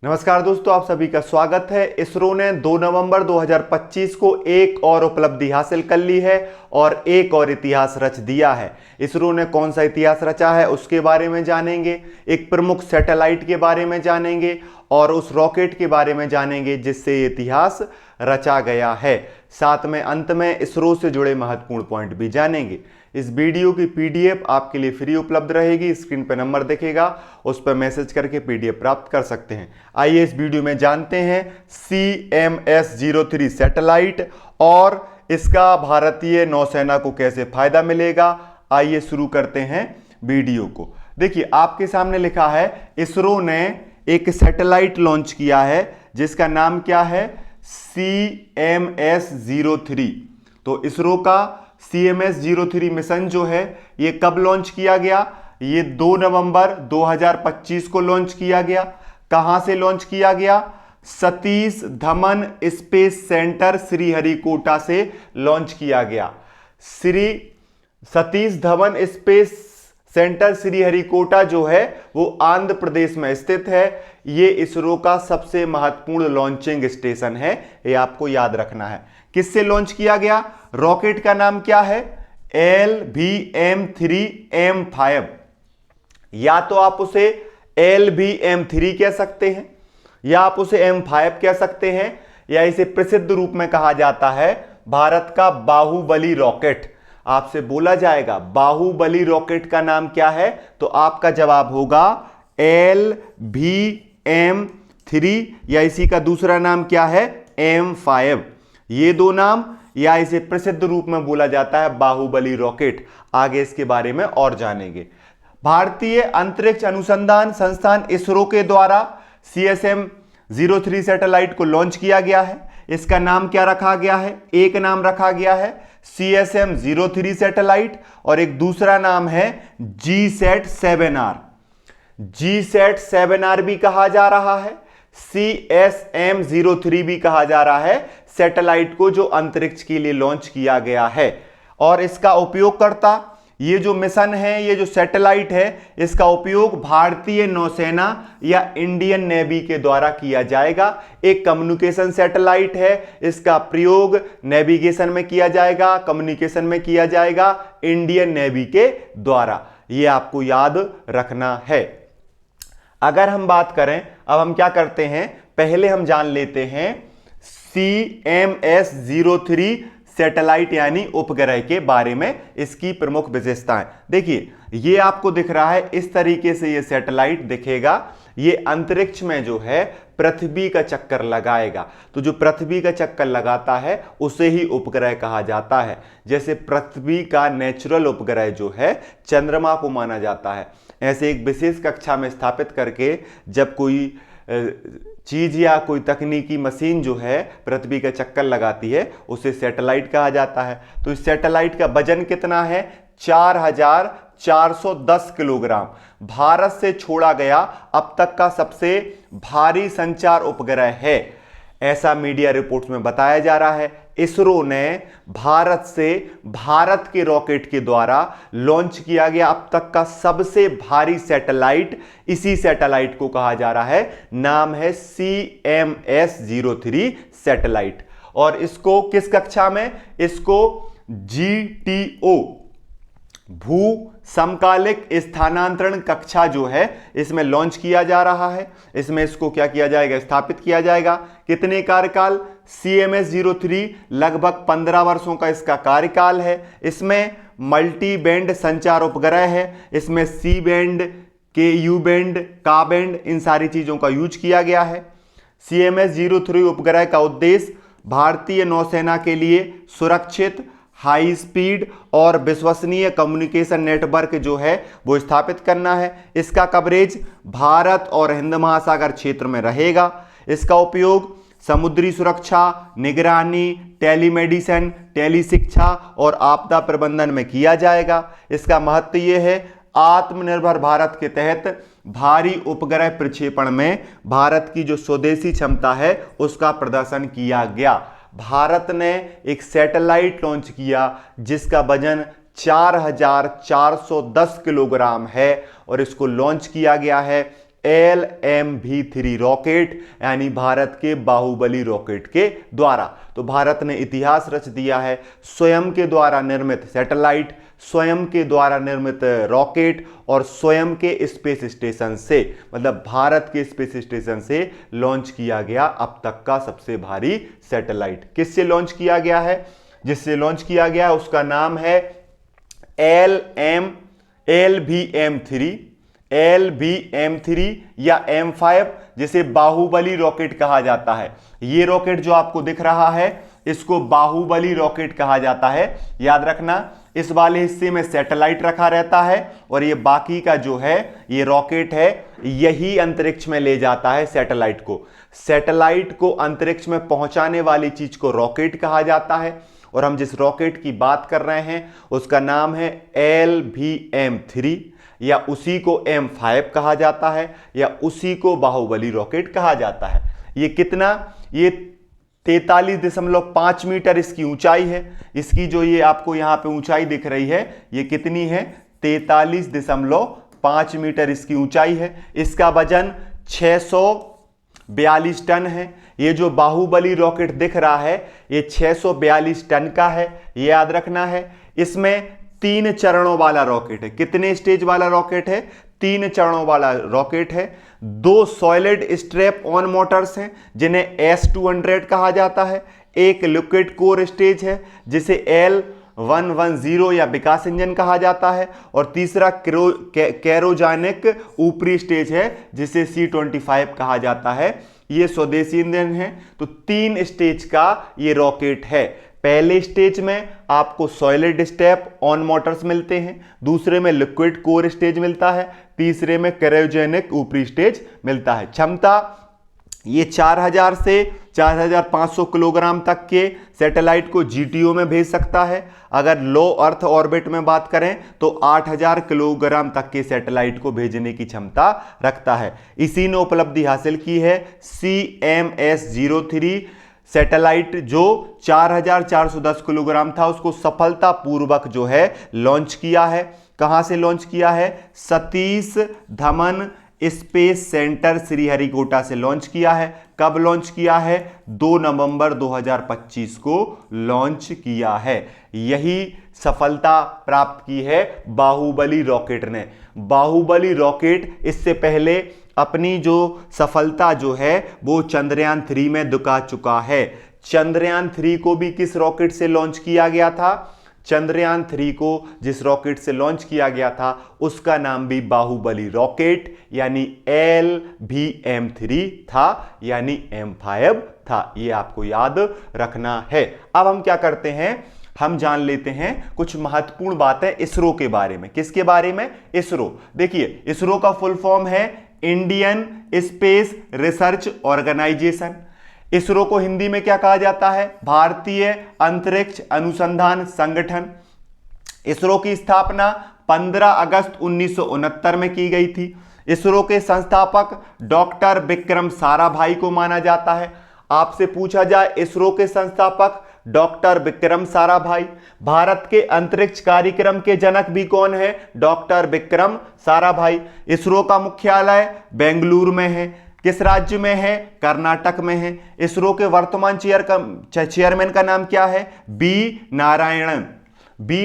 नमस्कार दोस्तों, आप सभी का स्वागत है। इसरो ने 2 नवंबर 2025 को एक और उपलब्धि हासिल कर ली है और एक और इतिहास रच दिया है। इसरो ने कौन सा इतिहास रचा है उसके बारे में जानेंगे, एक प्रमुख सैटेलाइट के बारे में जानेंगे और उस रॉकेट के बारे में जानेंगे जिससे इतिहास रचा गया है। साथ में अंत में इसरो से जुड़े महत्वपूर्ण पॉइंट भी जानेंगे। इस वीडियो की पीडीएफ आपके लिए फ्री उपलब्ध रहेगी। स्क्रीन पर नंबर दिखेगा, उस पर मैसेज करके पीडीएफ प्राप्त कर सकते हैं। आइए इस वीडियो में जानते हैं CMS-03 सैटेलाइट और इसका भारतीय नौसेना को कैसे फायदा मिलेगा। आइए शुरू करते हैं वीडियो को। देखिए, आपके सामने लिखा है इसरो ने एक सैटेलाइट लॉन्च किया है जिसका नाम क्या है, CMS-03। तो इसरो का CMS-03 मिशन जो है ये कब लॉन्च किया गया, ये 2 नवंबर 2025 को लॉन्च किया गया। कहां से लॉन्च किया गया, सतीश धवन स्पेस सेंटर श्रीहरिकोटा से लॉन्च किया गया। सतीश धवन स्पेस सेंटर श्रीहरिकोटा जो है वो आंध्र प्रदेश में स्थित है। ये इसरो का सबसे महत्वपूर्ण लॉन्चिंग स्टेशन है, ये आपको याद रखना है। किससे लॉन्च किया गया, रॉकेट का नाम क्या है, LVM-3M5। या तो आप उसे LVM-3 कह सकते हैं या आप उसे M5 कह सकते हैं, या इसे प्रसिद्ध रूप में कहा जाता है भारत का बाहुबली रॉकेट। आपसे बोला जाएगा बाहुबली रॉकेट का नाम क्या है, तो आपका जवाब होगा LVM-3, या इसी का दूसरा नाम क्या है, M5। ये दो नाम, या इसे प्रसिद्ध रूप में बोला जाता है बाहुबली रॉकेट। आगे इसके बारे में और जानेंगे। भारतीय अंतरिक्ष अनुसंधान संस्थान इसरो के द्वारा CSM-03 सैटेलाइट को लॉन्च किया गया है। इसका नाम क्या रखा गया है, एक नाम रखा गया है CSM-03 सैटेलाइट और एक दूसरा नाम है GSAT-7R। GSAT-7R भी कहा जा रहा है, CSM-03 भी कहा जा रहा है सैटेलाइट को जो अंतरिक्ष के लिए लॉन्च किया गया है। और इसका उपयोगकर्ता, ये जो मिशन है, ये जो सैटेलाइट है, इसका उपयोग भारतीय नौसेना या इंडियन नेवी के द्वारा किया जाएगा। एक कम्युनिकेशन सैटेलाइट है, इसका प्रयोग नेविगेशन में किया जाएगा, कम्युनिकेशन में किया जाएगा इंडियन नेवी के द्वारा। ये आपको याद रखना है। अगर हम बात करें, अब हम क्या करते हैं, पहले हम जान लेते हैं CMS-03 सैटेलाइट यानी उपग्रह के बारे में, इसकी प्रमुख विशेषताएं। देखिए, ये आपको दिख रहा है, इस तरीके से ये सैटेलाइट दिखेगा। ये अंतरिक्ष में जो है पृथ्वी का चक्कर लगाएगा। तो जो पृथ्वी का चक्कर लगाता है उसे ही उपग्रह कहा जाता है। जैसे पृथ्वी का नेचुरल उपग्रह जो है चंद्रमा को माना जाता है, ऐसे एक विशेष कक्षा में स्थापित करके जब कोई चीज या कोई तकनीकी मशीन जो है पृथ्वी का चक्कर लगाती है उसे सैटेलाइट कहा जाता है। तो इस सैटेलाइट का वजन कितना है, 4410 किलोग्राम। भारत से छोड़ा गया अब तक का सबसे भारी संचार उपग्रह है, ऐसा मीडिया रिपोर्ट्स में बताया जा रहा है। इसरो ने भारत से, भारत के रॉकेट के द्वारा लॉन्च किया गया अब तक का सबसे भारी सैटेलाइट, इसी सैटेलाइट को कहा जा रहा है, नाम है CMS-03 सैटेलाइट। और इसको किस कक्षा में, इसको GTO भू समकालिक स्थानांतरण कक्षा जो है इसमें लॉन्च किया जा रहा है। इसमें इसको क्या किया जाएगा, स्थापित किया जाएगा। कितने कार्यकाल, CMS-03 लगभग 15 वर्षों का इसका कार्यकाल है। इसमें मल्टी बैंड संचार उपग्रह है, इसमें C बैंड, KU बैंड, का बैंड, इन सारी चीजों का यूज किया गया है। CMS-03 उपग्रह का उद्देश्य भारतीय नौसेना के लिए सुरक्षित, हाई स्पीड और विश्वसनीय कम्युनिकेशन नेटवर्क जो है वो स्थापित करना है। इसका कवरेज भारत और हिंद महासागर क्षेत्र में रहेगा। इसका उपयोग समुद्री सुरक्षा, निगरानी, टेलीमेडिसिन, टेलीशिक्षा और आपदा प्रबंधन में किया जाएगा। इसका महत्व यह है, आत्मनिर्भर भारत के तहत भारी उपग्रह प्रक्षेपण में भारत की जो स्वदेशी क्षमता है उसका प्रदर्शन किया गया। भारत ने एक सैटेलाइट लॉन्च किया जिसका वजन 4410 किलोग्राम है और इसको लॉन्च किया गया है LMV3 रॉकेट, यानी भारत के बाहुबली रॉकेट के द्वारा। तो भारत ने इतिहास रच दिया है, स्वयं के द्वारा निर्मित सैटेलाइट, स्वयं के द्वारा निर्मित रॉकेट और स्वयं के स्पेस स्टेशन से, मतलब भारत के स्पेस स्टेशन से लॉन्च किया गया अब तक का सबसे भारी सैटेलाइट। किससे लॉन्च किया गया है? जिससे लॉन्च किया गया उसका नाम है LVM3 या M5, जिसे बाहुबली रॉकेट कहा जाता है। यह रॉकेट जो आपको दिख रहा है इसको बाहुबली रॉकेट कहा जाता है। याद रखना, इस वाले हिस्से में सैटेलाइट रखा रहता है और ये बाकी का जो है ये रॉकेट है, यही अंतरिक्ष में ले जाता है सैटेलाइट को। सैटेलाइट को अंतरिक्ष में पहुंचाने वाली चीज को रॉकेट कहा जाता है और हम जिस रॉकेट की बात कर रहे हैं उसका नाम है LVM3, या उसी को M5 कहा जाता है, या उसी को बाहुबली रॉकेट कहा जाता है। ये कितना, ये 43.5 मीटर इसकी ऊंचाई है। इसकी जो ये आपको यहां पे ऊंचाई दिख रही है ये कितनी है? 43.5 मीटर इसकी ऊंचाई है। इसका वजन 642 टन है। ये जो बाहुबली रॉकेट दिख रहा है ये 642 टन का है, ये याद रखना है। इसमें 3 चरणों वाला रॉकेट है। कितने स्टेज वाला रॉकेट है? 3 चरणों वाला रॉकेट है। 2 सॉलिड स्ट्रैप ऑन मोटर्स हैं जिन्हें S200 कहा जाता है। एक लिक्विड कोर स्टेज है जिसे L110 या विकास इंजन कहा जाता है, और तीसरा कैरोजेनिक ऊपरी स्टेज है जिसे C25 कहा जाता है। ये स्वदेशी इंजन है। तो 3 स्टेज का ये रॉकेट है। पहले स्टेज में आपको सॉलिड स्टेप ऑन मोटर्स मिलते हैं, दूसरे में लिक्विड कोर स्टेज मिलता है, तीसरे में क्रायोजेनिक ऊपरी स्टेज मिलता है। क्षमता ये 4000 से 4500 किलोग्राम तक के सैटेलाइट को GTO में भेज सकता है। अगर लो अर्थ ऑर्बिट में बात करें तो 8000 किलोग्राम तक के सैटेलाइट को भेजने की क्षमता रखता है। इसी ने उपलब्धि हासिल की है CMS-03 सैटेलाइट, जो 4410 किलोग्राम था उसको सफलतापूर्वक जो है लॉन्च किया है। कहां से लॉन्च किया है? सतीश धवन स्पेस सेंटर श्रीहरिकोटा से लॉन्च किया है। कब लॉन्च किया है? 2 नवंबर 2025 को लॉन्च किया है। यही सफलता प्राप्त की है बाहुबली रॉकेट ने। बाहुबली रॉकेट इससे पहले अपनी जो सफलता जो है वो चंद्रयान 3 में दिखा चुका है। चंद्रयान 3 को भी किस रॉकेट से लॉन्च किया गया था? चंद्रयान 3 को जिस रॉकेट से लॉन्च किया गया था उसका नाम भी बाहुबली रॉकेट यानी LVM3 था, यानी M5 था। ये आपको याद रखना है। अब हम क्या करते हैं, हम जान लेते हैं कुछ महत्वपूर्ण बातें इसरो के बारे में। किसके बारे में? इसरो। देखिए, इसरो का फुल फॉर्म है Indian space research organisation. ISRO को हिंदी में क्या कहा जाता है? भारतीय अंतरिक्ष अनुसंधान संगठन। इसरो की स्थापना 15 अगस्त 1969 में की गई थी। इसरो के संस्थापक डॉक्टर विक्रम साराभाई को माना जाता है। आपसे पूछा जाए इसरो के संस्थापक डॉक्टर विक्रम साराभाई, भारत के अंतरिक्ष कार्यक्रम के जनक भी कौन है? डॉक्टर विक्रम साराभाई। इसरो का मुख्यालय बेंगलुरु में है। किस राज्य में है? कर्नाटक में है। इसरो के वर्तमान चेयरमैन का नाम क्या है? बी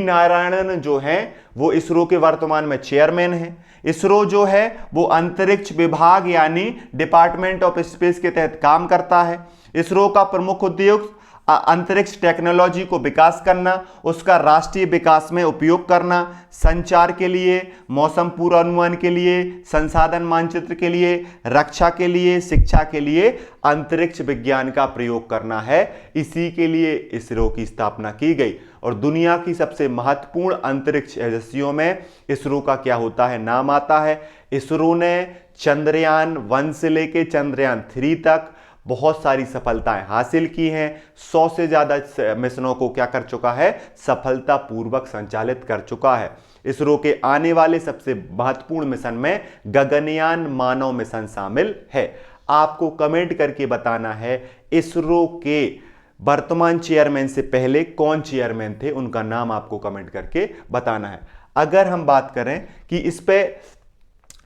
नारायणन जो है वो इसरो के वर्तमान में चेयरमैन है। इसरो जो है वो अंतरिक्ष विभाग यानी डिपार्टमेंट ऑफ स्पेस के तहत काम करता है। इसरो का प्रमुख उद्देश्य अंतरिक्ष टेक्नोलॉजी को विकास करना, उसका राष्ट्रीय विकास में उपयोग करना, संचार के लिए, मौसम पूर्वानुमान के लिए, संसाधन मानचित्र के लिए, रक्षा के लिए, शिक्षा के लिए अंतरिक्ष विज्ञान का प्रयोग करना है। इसी के लिए इसरो की स्थापना की गई। और दुनिया की सबसे महत्वपूर्ण अंतरिक्ष एजेंसियों में इसरो का क्या होता है? नाम आता है। इसरो ने चंद्रयान 1 से लेके चंद्रयान 3 तक बहुत सारी सफलताएं हासिल की हैं। 100 से ज्यादा मिशनों को क्या कर चुका है? सफलतापूर्वक संचालित कर चुका है। इसरो के आने वाले सबसे महत्वपूर्ण मिशन में गगनयान मानव मिशन शामिल है। आपको कमेंट करके बताना है इसरो के वर्तमान चेयरमैन से पहले कौन चेयरमैन थे, उनका नाम आपको कमेंट करके बताना है। अगर हम बात करें कि इस पे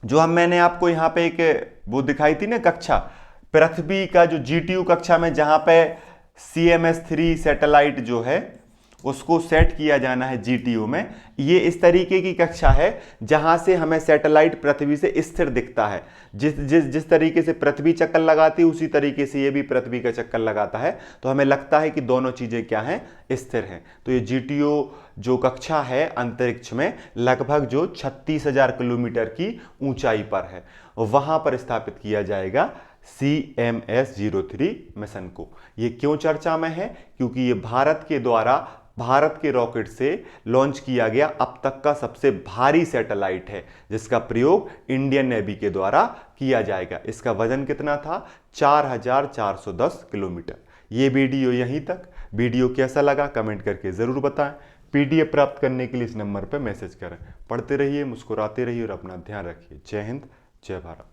जो मैंने आपको यहाँ पे एक वो दिखाई थी ना कक्षा, पृथ्वी का जो GTU कक्षा में जहां पे CMS-3 सैटेलाइट जो है उसको सेट किया जाना है GTU में, ये इस तरीके की कक्षा है जहां से हमें सैटेलाइट पृथ्वी से स्थिर दिखता है। जिस जिस जिस तरीके से पृथ्वी चक्कर लगाती है उसी तरीके से ये भी पृथ्वी का चक्कर लगाता है, तो हमें लगता है कि दोनों चीजें क्या हैं, स्थिर हैं। तो ये GTU जो कक्षा है अंतरिक्ष में लगभग जो 36,000 किलोमीटर की ऊंचाई पर है, वहां पर स्थापित किया जाएगा CMS-03 मिशन को। ये क्यों चर्चा में है? क्योंकि ये भारत के द्वारा, भारत के रॉकेट से लॉन्च किया गया अब तक का सबसे भारी सैटेलाइट है, जिसका प्रयोग इंडियन नेवी के द्वारा किया जाएगा। इसका वजन कितना था? 4,410 किलोमीटर। ये वीडियो यहीं तक। वीडियो कैसा लगा कमेंट करके जरूर बताएं। PDF प्राप्त करने के लिए इस नंबर पर मैसेज करें। पढ़ते रहिए, मुस्कुराते रहिए और अपना ध्यान रखिए। जय हिंद, जय भारत।